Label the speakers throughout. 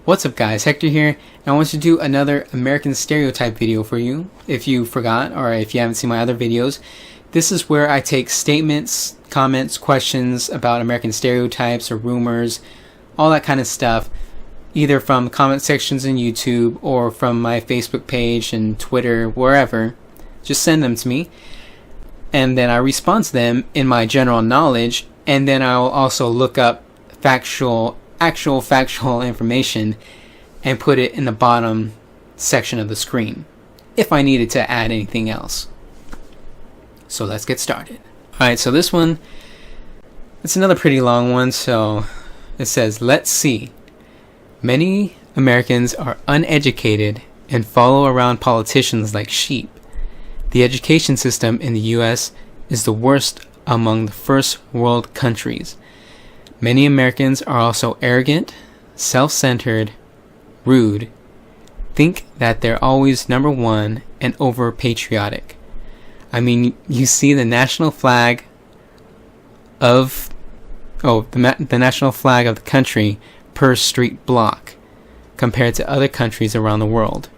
Speaker 1: What's up guys, Hector here, and I want to do another American stereotype video for you. If you forgot, or if you haven't seen my other videos, this is where I take statements, comments, questions about American stereotypes or rumors, all that kind of stuff, either from comment sections in YouTube or from my Facebook page and Twitter, wherever. Just send them to me, and then I respond to them in my general knowledge, and then I'll also look up actual factual information and put it in the bottom section of the screen if I needed to add anything else. So let's get started. Alright, so this one, it's another pretty long one. So it says, let's see. Many Americans are uneducated and follow around politicians like sheep. The education system in the US is the worst among the first world countries. Many Americans are also arrogant, self-centered, rude, think that they're always number one, and over-patriotic. I mean, you see the national flag of the national flag of the country per street block compared to other countries around the world.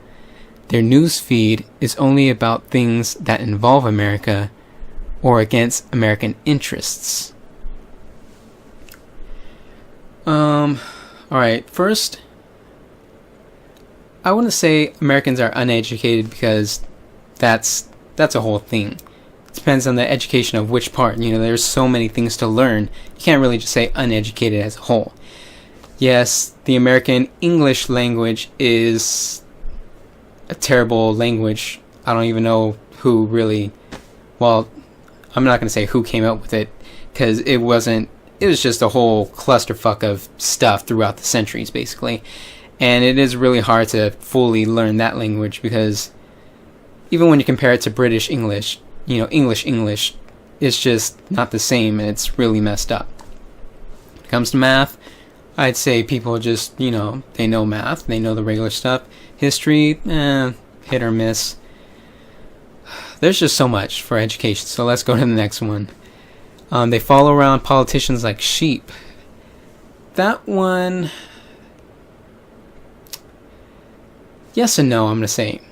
Speaker 1: Their news feed is only about things that involve America or against American interests. Alright, first, I wouldn't say Americans are uneducated because that's a whole thing. It depends on the education of which part. You know, there's so many things to learn. You can't really just say uneducated as a whole. Yes, the American English language is a terrible language. I don't even know who really, well, I'm not going to say who came up with it, because it was just a whole clusterfuck of stuff throughout the centuries, basically. And it is really hard to fully learn that language, because even when you compare it to British English, you know, English, it's just not the same, and it's really messed up. When it comes to math, I'd say people just, you know, they know math, they know the regular stuff. History, hit or miss. There's just so much for education, so let's go to the next one. They follow around politicians like sheep. That one, yes and no, I'm going to say.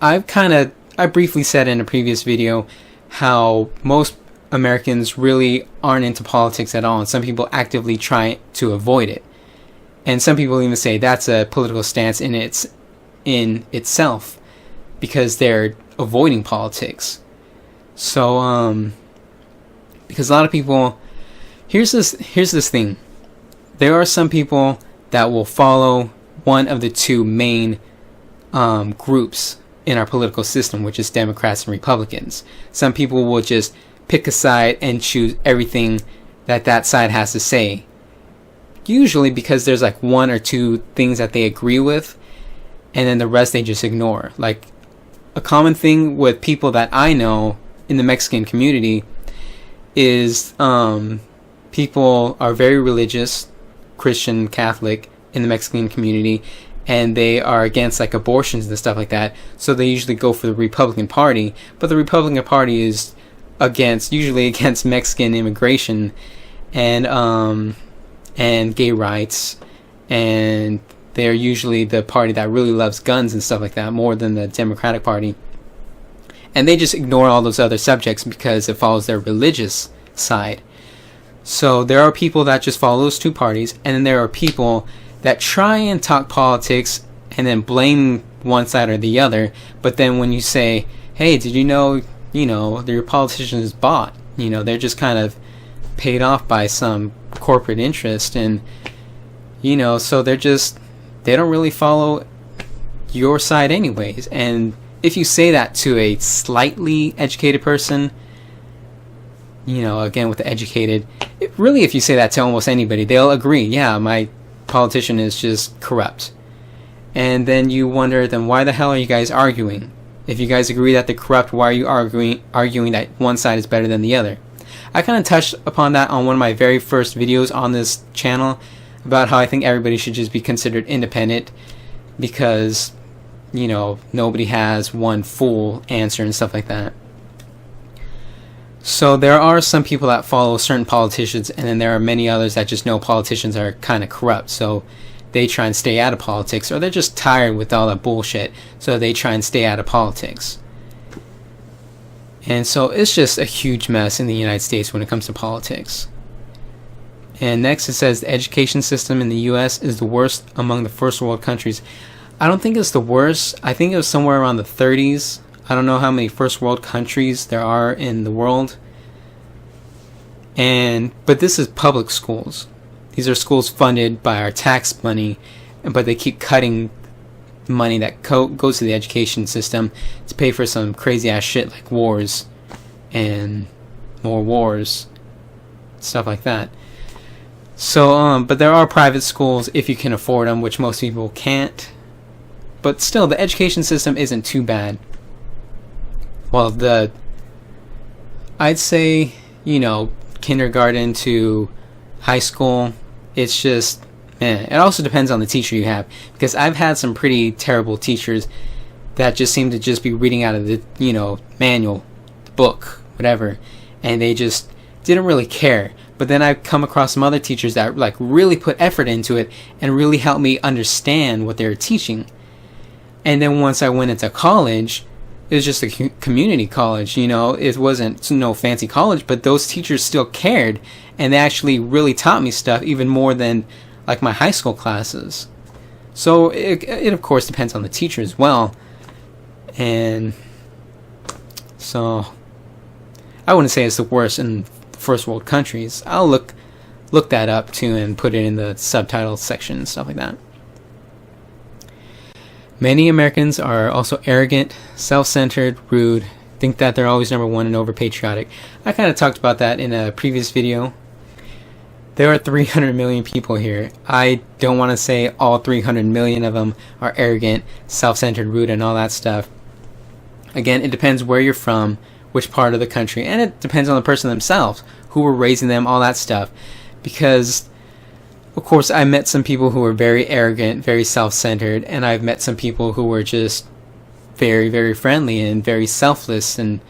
Speaker 1: I briefly said in a previous video how most Americans really aren't into politics at all, and some people actively try to avoid it. And some people even say that's a political stance in itself, because they're avoiding politics. So, because a lot of people, here's this thing. There are some people that will follow one of the two main groups in our political system, which is Democrats and Republicans. Some people will just pick a side and choose everything that side has to say. Usually because there's like one or two things that they agree with, and then the rest they just ignore. Like, a common thing with people that I know in the Mexican community is people are very religious, Christian, Catholic, in the Mexican community, and they are against like abortions and stuff like that, so they usually go for the Republican Party. But the Republican Party is usually against Mexican immigration and gay rights, and they're usually the party that really loves guns and stuff like that more than the Democratic Party. And they just ignore all those other subjects because it follows their religious side. So there are people that just follow those two parties, and then there are people that try and talk politics and then blame one side or the other. But then when you say, hey, did you know, your politician is bought, they're just kind of paid off by some corporate interest, and so they don't really follow your side anyways. And if you say that to a slightly educated person, again with the educated, if you say that to almost anybody, they'll agree, yeah, my politician is just corrupt. And then you wonder, then why the hell are you guys arguing? If you guys agree that they're corrupt, why are you arguing that one side is better than the other? I kind of touched upon that on one of my very first videos on this channel, about how I think everybody should just be considered independent, because nobody has one full answer and stuff like that. So there are some people that follow certain politicians, and then there are many others that just know politicians are kind of corrupt. So they try and stay out of politics, or they're just tired with all that bullshit, so they try and stay out of politics. And so it's just a huge mess in the United States when it comes to politics. And next it says the education system in the US is the worst among the first world countries. I don't think it's the worst. I think it was somewhere around the 30s. I don't know how many first world countries there are in the world. But this is public schools. These are schools funded by our tax money, but they keep cutting money that goes to the education system to pay for some crazy ass shit like wars and more wars, stuff like that. So, but there are private schools if you can afford them, which most people can't. But still, the education system isn't too bad. Well, I'd say, kindergarten to high school, it's just, man, it also depends on the teacher you have. Because I've had some pretty terrible teachers that just seem to just be reading out of the, manual, the book, whatever. And they just didn't really care. But then I've come across some other teachers that like really put effort into it and really helped me understand what they were teaching. And then once I went into college, it was just a community college, it wasn't no fancy college, but those teachers still cared, and they actually really taught me stuff even more than like my high school classes. So it of course depends on the teacher as well. And so I wouldn't say it's the worst in first world countries. I'll look that up too and put it in the subtitle section and stuff like that. Many Americans are also arrogant, self-centered, rude, think that they're always number one, and over-patriotic. I kind of talked about that in a previous video. There are 300 million people here. I don't want to say all 300 million of them are arrogant, self-centered, rude, and all that stuff. Again, it depends where you're from, which part of the country, and it depends on the person themselves, who were raising them, all that stuff. Because of course, I met some people who were very arrogant, very self-centered, and I've met some people who were just very, very friendly and very selfless and,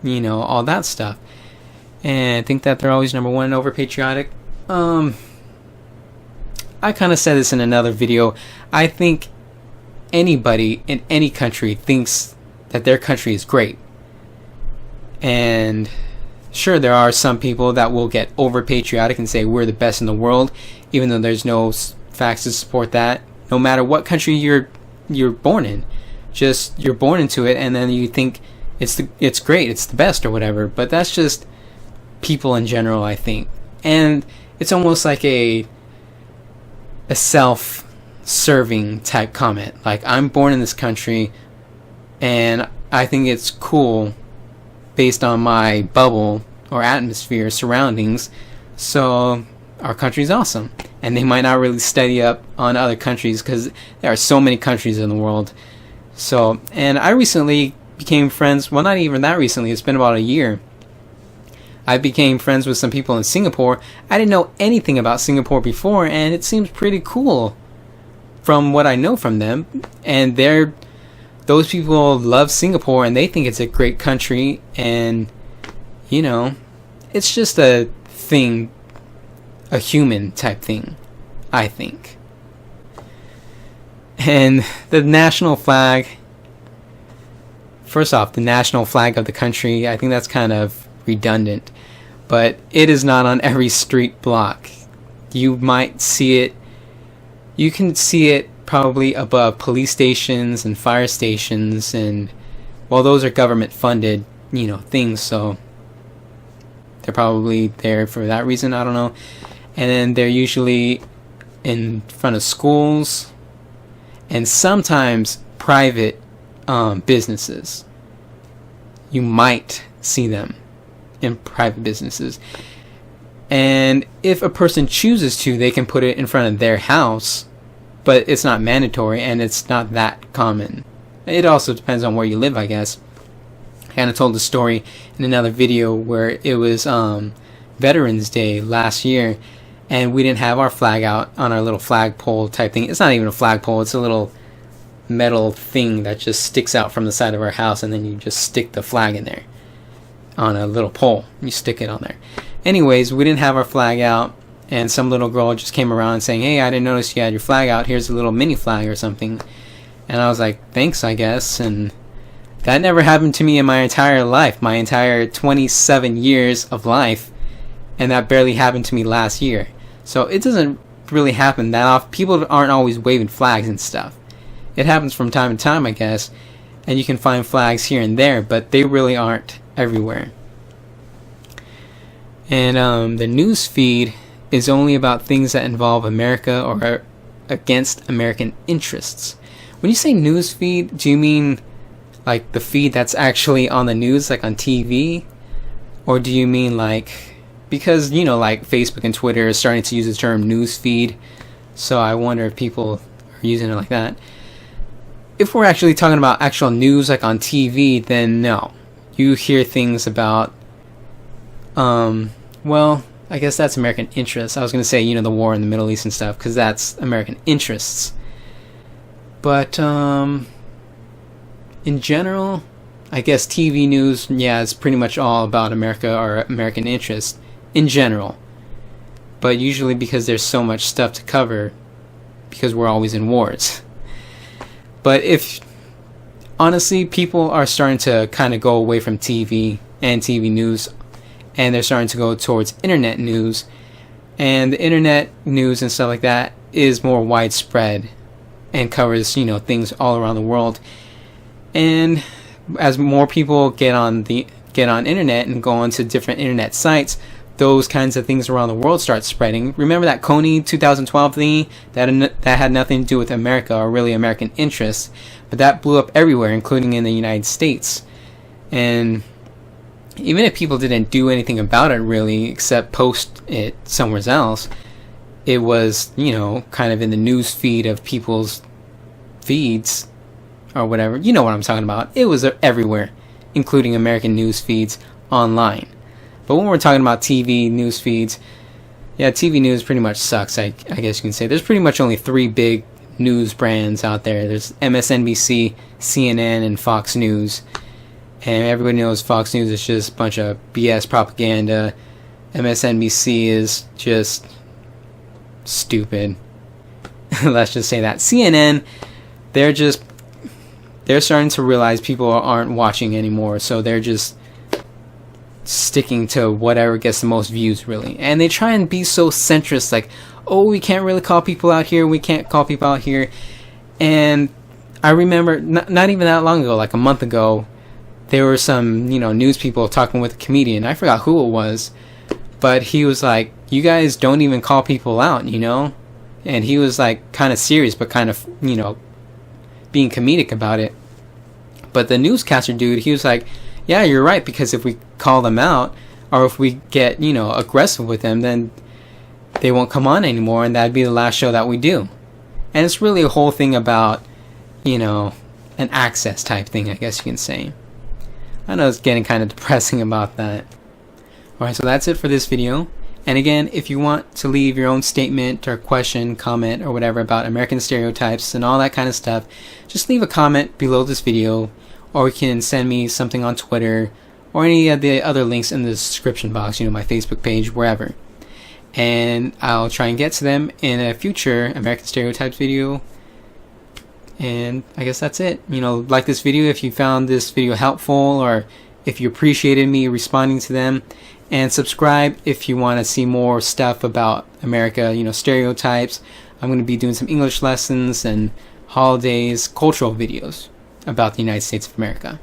Speaker 1: all that stuff. And I think that they're always number one, over-patriotic. I kind of said this in another video. I think anybody in any country thinks that their country is great. And sure, there are some people that will get over-patriotic and say we're the best in the world, even though there's no facts to support that. No matter what country you're born in, just you're born into it, and then you think it's great, it's the best or whatever. But that's just people in general, I think, and it's almost like a self-serving type comment. Like, I'm born in this country, and I think it's cool based on my bubble or atmosphere surroundings, so our country's awesome. And they might not really study up on other countries because there are so many countries in the world. So, and I recently became friends, well, not even that recently, it's been about a year. I became friends with some people in Singapore. I didn't know anything about Singapore before, and it seems pretty cool from what I know from them. And those people love Singapore and they think it's a great country, and it's just a thing, a human type thing, I think. And the national flag, first off, the national flag of the country, I think that's kind of redundant, but it is not on every street block. You might see it, you can see it probably above police stations and fire stations, and well, those are government funded things, so they're probably there for that reason, I don't know. And then they're usually in front of schools and sometimes private businesses. You might see them in private businesses, and if a person chooses to, they can put it in front of their house, but it's not mandatory and it's not that common. It also depends on where you live, I guess. I kind of told the story in another video where it was Veterans Day last year, and we didn't have our flag out on our little flagpole type thing. It's not even a flagpole, it's a little metal thing that just sticks out from the side of our house, and then you just stick the flag in there on a little pole. You stick it on there. Anyways, we didn't have our flag out, and some little girl just came around saying, "Hey, I didn't notice you had your flag out. Here's a little mini flag or something." And I was like, "Thanks, I guess." And that never happened to me in my entire life, my entire 27 years of life, and that barely happened to me last year. So it doesn't really happen that often. People aren't always waving flags and stuff. It happens from time to time, I guess, and you can find flags here and there, but they really aren't everywhere. And the news feed is only about things that involve America or are against American interests. When you say news feed, do you mean like the feed that's actually on the news, like on TV? Or do you mean like, because, you know, like Facebook and Twitter is starting to use the term news feed, so I wonder if people are using it like that. If we're actually talking about actual news like on TV, then no. You hear things about, well, I guess that's American interests. I was going to say, you know, the war in the Middle East and stuff, because that's American interests. But in general, I guess TV news, yeah, it's pretty much all about America or American interests in general. But usually because there's so much stuff to cover, because we're always in wars. But if, honestly, people are starting to kind of go away from TV and TV news, and they're starting to go towards internet news, and the internet news and stuff like that is more widespread and covers, you know, things all around the world. And as more people get on internet and go onto different internet sites, those kinds of things around the world start spreading. Remember that Coney 2012 thing that had nothing to do with America or really American interests, but that blew up everywhere, including in the United States. And even if people didn't do anything about it really, except post it somewhere else, it was, you know, kind of in the news feed of people's feeds or whatever. You know what I'm talking about. It was everywhere, including American news feeds online. But when we're talking about TV news feeds, yeah, TV news pretty much sucks, I guess you can say. There's pretty much only 3 big news brands out there. There's MSNBC, CNN, and Fox News. And everybody knows Fox News is just a bunch of BS propaganda. MSNBC is just stupid. Let's just say that. CNN, they're starting to realize people aren't watching anymore, so they're just sticking to whatever gets the most views, really. And they try and be so centrist, like, oh, we can't really call people out here, we can't call people out here. And I remember, not even that long ago, like a month ago, there were some, you know, news people talking with a comedian. I forgot who it was, but he was like, you guys don't even call people out, you know? And he was like kind of serious, but kind of, you know, being comedic about it. But the newscaster dude, he was like, yeah, you're right, because if we call them out, or if we get, you know, aggressive with them, then they won't come on anymore, and that'd be the last show that we do. And it's really a whole thing about, you know, an access type thing, I guess you can say. I know it's getting kind of depressing about that. Alright, so that's it for this video. And again, if you want to leave your own statement or question, comment, or whatever about American stereotypes and all that kind of stuff, just leave a comment below this video, or you can send me something on Twitter, or any of the other links in the description box, you know, my Facebook page, wherever. And I'll try and get to them in a future American Stereotypes video. And I guess that's it. You know, like this video if you found this video helpful, or if you appreciated me responding to them. And subscribe if you want to see more stuff about America, you know, stereotypes. I'm going to be doing some English lessons and holidays, cultural videos about the United States of America.